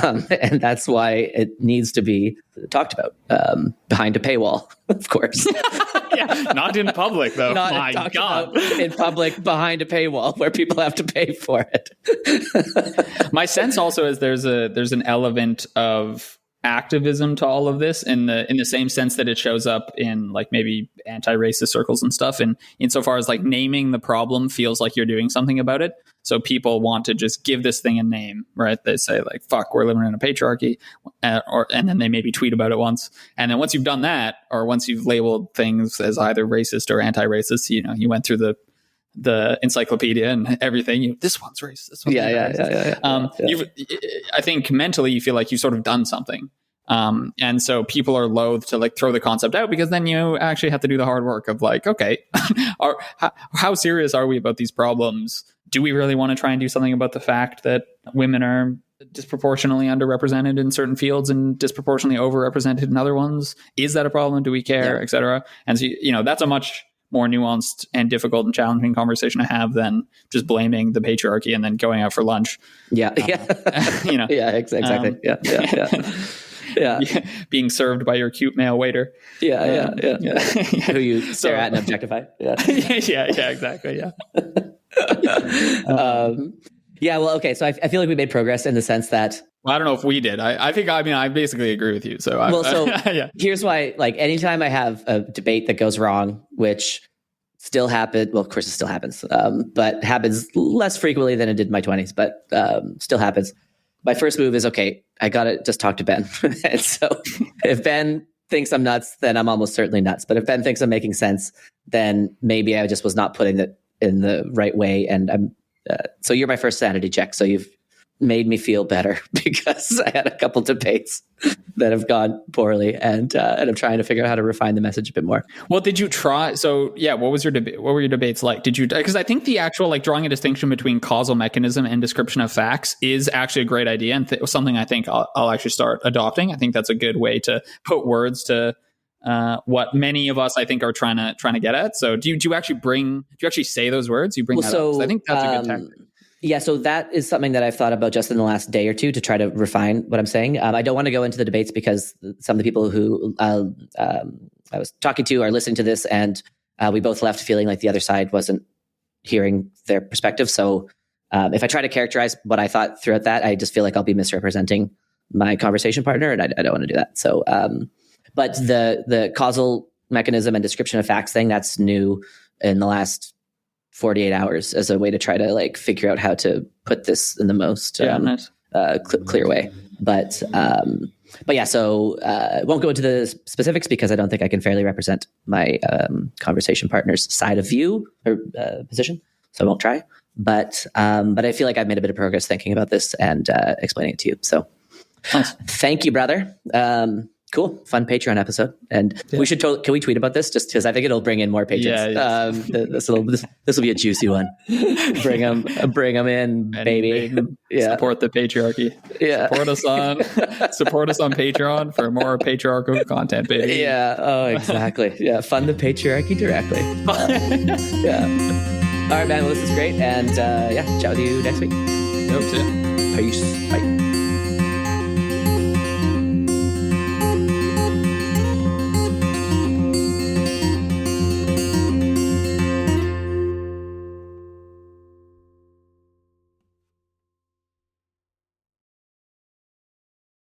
And that's why it needs to be talked about behind a paywall, of course. Yeah, not in public, though. My God. In public, behind a paywall where people have to pay for it. My sense also is there's an element of activism to all of this, in the same sense that it shows up in like maybe anti-racist circles and stuff, and insofar as like naming the problem feels like you're doing something about it. So people want to just give this thing a name, right? They say like, fuck, we're living in a patriarchy, and then they maybe tweet about it once. And then once you've done that, or once you've labeled things as either racist or anti-racist, you went through the encyclopedia and everything. This one's racist. This one's racist. I think mentally you feel like you've sort of done something. And so people are loath to like throw the concept out, because then you actually have to do the hard work of like, okay, how serious are we about these problems? Do we really want to try and do something about the fact that women are disproportionately underrepresented in certain fields and disproportionately overrepresented in other ones? Is that a problem? Do we care, et cetera? And so, that's a much more nuanced and difficult and challenging conversation to have than just blaming the patriarchy and then going out for lunch. Yeah. Exactly. Yeah. Being served by your cute male waiter. Yeah. Who you stare at and objectify. Yeah. yeah, exactly. Yeah. Well, okay. So I feel like we made progress in the sense that, well, I don't know if we did. I basically agree with you. So, Here's why, like, anytime I have a debate that goes wrong, which still happens, well, of course it still happens, but happens less frequently than it did in my 20s, but still happens. My first move is, okay, I got to just talk to Ben. And so if Ben thinks I'm nuts, then I'm almost certainly nuts. But if Ben thinks I'm making sense, then maybe I just was not putting it in the right way. And so you're my first sanity check. So you've made me feel better because I had a couple debates that have gone poorly, and I'm trying to figure out how to refine the message a bit more. Well, did you try? So yeah, what was your debate? What were your debates like? Did you? Because I think the actual like drawing a distinction between causal mechanism and description of facts is actually a great idea, and something I think I'll actually start adopting. I think that's a good way to put words to what many of us I think are trying to get at. So do you actually say those words? You bring that up? I think that's a good tactic. Yeah, so that is something that I've thought about just in the last day or two to try to refine what I'm saying. I don't want to go into the debates because some of the people who I was talking to are listening to this, and we both left feeling like the other side wasn't hearing their perspective. So if I try to characterize what I thought throughout that, I just feel like I'll be misrepresenting my conversation partner, and I don't want to do that. So, but the causal mechanism and description of facts thing, that's new in the last 48 hours as a way to try to like figure out how to put this in the most clear way. But yeah, so I won't go into the specifics because I don't think I can fairly represent my conversation partner's side of view or position. So I won't try. But I feel like I've made a bit of progress thinking about this and explaining it to you. So thank you, brother. Cool. Fun Patreon episode. And we should can we tweet about this? Just because I think it'll bring in more patrons. Yeah. This will be a juicy one. Bring them in, baby. Yeah. Support the patriarchy. Yeah. Support us on Patreon for more patriarchal content, baby. Yeah. Oh, exactly. Yeah. Fund the patriarchy directly. Yeah. All right, man. Well, this is great. And chat with you next week. Hope to. Peace. Bye.